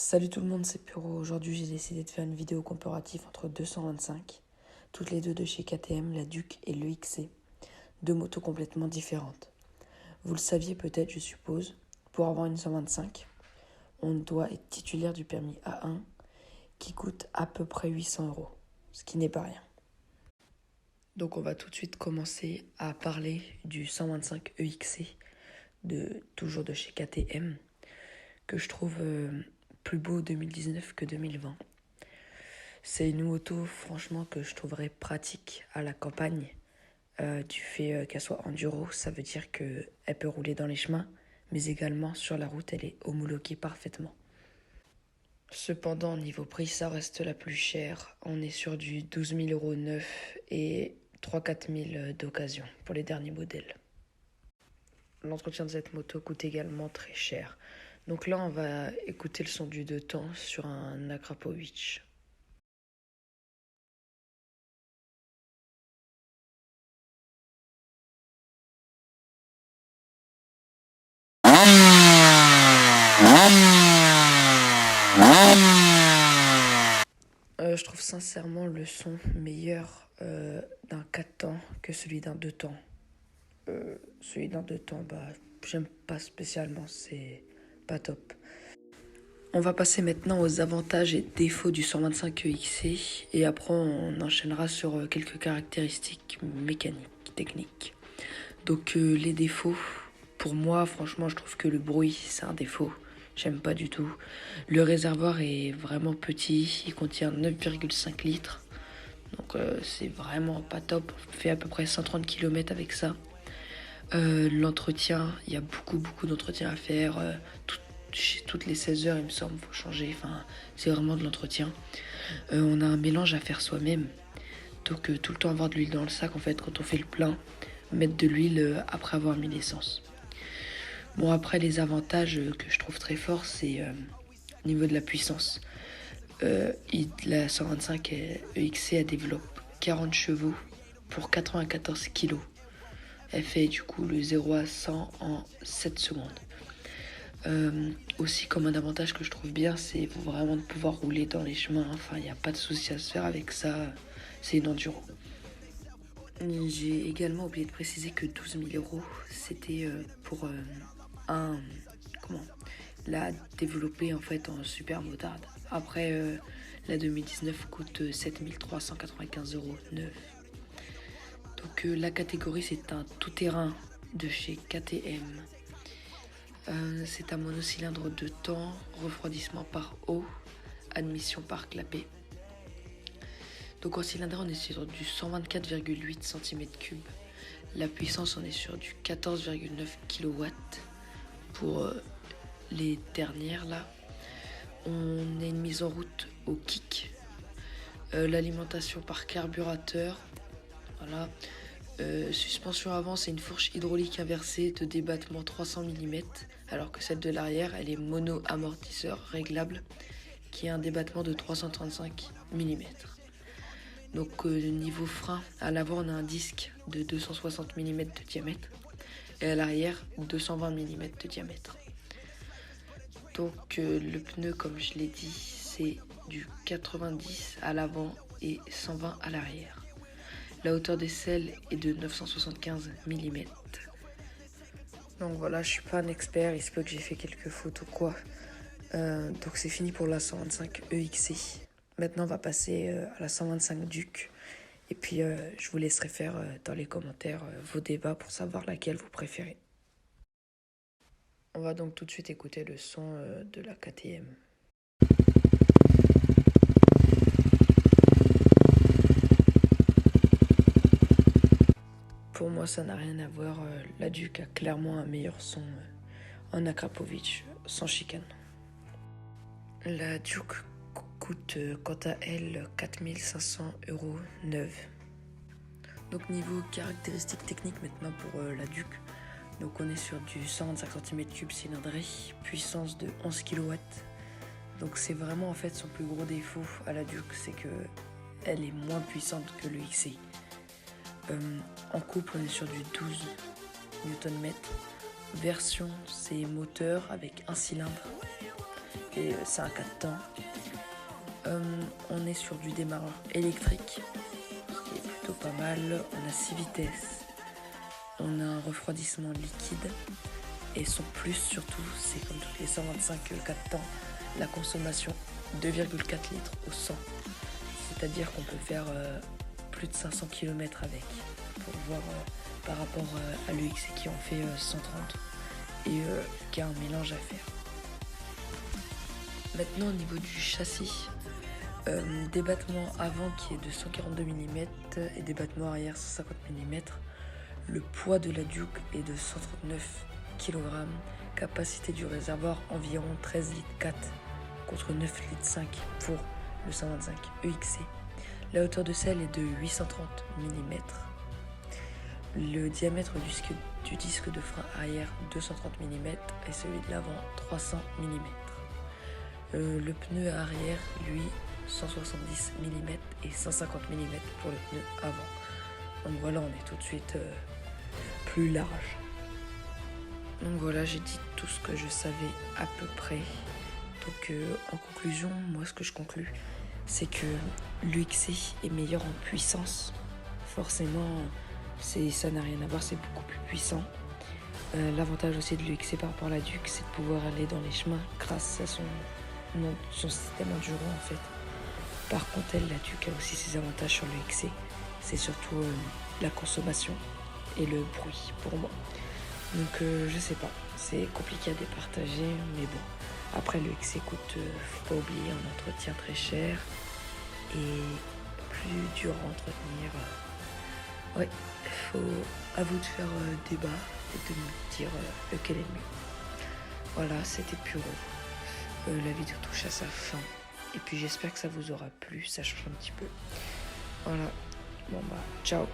Salut tout le monde, c'est Puro. Aujourd'hui, j'ai décidé de faire une vidéo comparative entre 225, toutes les deux de chez KTM, la Duke et le XC, deux motos complètement différentes. Vous le saviez peut-être, je suppose, pour avoir une 125, on doit être titulaire du permis A1 qui coûte à peu près 800 €, ce qui n'est pas rien. Donc on va tout de suite commencer à parler du 125 EXC, toujours de chez KTM, que je trouve plus beau 2019 que 2020. C'est une moto, franchement, que je trouverais pratique à la campagne. Du fait qu'elle soit enduro, ça veut dire qu'elle peut rouler dans les chemins, mais également sur la route, elle est homologuée parfaitement. Cependant, niveau prix, ça reste la plus chère. On est sur du 12 000 € neuf et 3-4 000 d'occasion pour les derniers modèles. L'entretien de cette moto coûte également très cher. Donc là, on va écouter le son du deux temps sur un Akrapovic. Je trouve sincèrement le son meilleur d'un 4 temps que celui d'un 2 temps. Celui d'un 2 temps, j'aime pas spécialement, c'est pas top. On va passer maintenant aux avantages et défauts du 125 EXC et après on enchaînera sur quelques caractéristiques mécaniques, techniques. Donc les défauts, pour moi franchement je trouve que le bruit c'est un défaut. J'aime pas du tout. Le réservoir est vraiment petit, il contient 9,5 litres. Donc c'est vraiment pas top. On fait à peu près 130 km avec ça. L'entretien, il y a beaucoup d'entretien à faire. Toutes les 16 heures il me semble, faut changer. Enfin, c'est vraiment de l'entretien. On a un mélange à faire soi-même. Donc tout le temps avoir de l'huile dans le sac en fait quand on fait le plein. Mettre de l'huile après avoir mis l'essence. Bon, après, les avantages que je trouve très forts, c'est au niveau de la puissance. La 125 EXC, elle développe 40 chevaux pour 94 kg. Elle fait du coup le 0 à 100 en 7 secondes. Aussi, comme un avantage que je trouve bien, c'est vraiment de pouvoir rouler dans les chemins. Enfin, il n'y a pas de souci à se faire avec ça. C'est une enduro. J'ai également oublié de préciser que 12 000 €, c'était pour la développer en fait en super motarde. Après, la 2019 coûte 7 395 € neuf. Donc la catégorie c'est un tout-terrain de chez KTM. C'est un monocylindre de temps, refroidissement par eau, admission par clapet. Donc en cylindre on est sur du 124,8 cm3. La puissance on est sur du 14,9 kW pour les dernières là. On a une mise en route au kick. L'alimentation par carburateur. Voilà. Suspension avant, c'est une fourche hydraulique inversée de débattement 300 mm, alors que celle de l'arrière, elle est mono-amortisseur réglable, qui a un débattement de 335 mm. Donc niveau frein, à l'avant, on a un disque de 260 mm de diamètre, et à l'arrière, 220 mm de diamètre. Donc le pneu, comme je l'ai dit, c'est du 90 à l'avant et 120 à l'arrière. La hauteur des selles est de 975 mm. Donc voilà, je suis pas un expert, il se peut que j'ai fait quelques fautes ou quoi. Donc c'est fini pour la 125 EXC. Maintenant on va passer à la 125 Duke. Et puis je vous laisserai faire dans les commentaires vos débats pour savoir laquelle vous préférez. On va donc tout de suite écouter le son de la KTM. Pour moi, ça n'a rien à voir. La Duke a clairement un meilleur son en Akrapovic, sans chicane. La Duke coûte quant à elle 4 500 € neuve. Donc niveau caractéristiques techniques maintenant pour la Duke. Donc on est sur du 125 cm3 cylindré, puissance de 11 kW. Donc c'est vraiment en fait son plus gros défaut à la Duke, c'est que elle est moins puissante que le XC. En couple on est sur du 12 Nm. Version c'est moteur avec un cylindre et c'est un 4 temps. On est sur du démarreur électrique, ce qui est plutôt pas mal. On a 6 vitesses, on a un refroidissement liquide et son plus surtout, c'est comme toutes les 125 4 temps, la consommation 2,4 litres au 100. C'est-à-dire qu'on peut faire plus de 500 km avec, pour voir par rapport à l'EXC qui en fait 130 et qui a un mélange à faire. Maintenant au niveau du châssis, débattement avant qui est de 142 mm et débattement arrière 150 mm. Le poids de la Duke est de 139 kg, capacité du réservoir environ 13 litres 4 contre 9 litres 5 pour le 125 EXC. La hauteur de selle est de 830 mm. Le diamètre du disque de frein arrière 230 mm et celui de l'avant 300 mm. Le pneu arrière, lui, 170 mm et 150 mm pour le pneu avant. Donc voilà, on est tout de suite plus large. Donc voilà, j'ai dit tout ce que je savais à peu près. Donc en conclusion, moi ce que je conclus, c'est que l'UXC est meilleur en puissance. Forcément, ça n'a rien à voir, c'est beaucoup plus puissant. L'avantage aussi de l'UXC par rapport à la Duke, c'est de pouvoir aller dans les chemins grâce à son système endurant en fait. Par contre, la Duke a aussi ses avantages sur l'UXC. C'est surtout la consommation et le bruit pour moi. Donc je sais pas, c'est compliqué à départager, mais bon. Après le XC coûte, faut pas oublier, un entretien très cher et plus dur à entretenir. Ouais, à vous de faire débat et de me dire lequel est le mieux. Voilà, c'était Puro. La vidéo touche à sa fin. Et puis j'espère que ça vous aura plu, ça change un petit peu. Voilà, bon bah, ciao.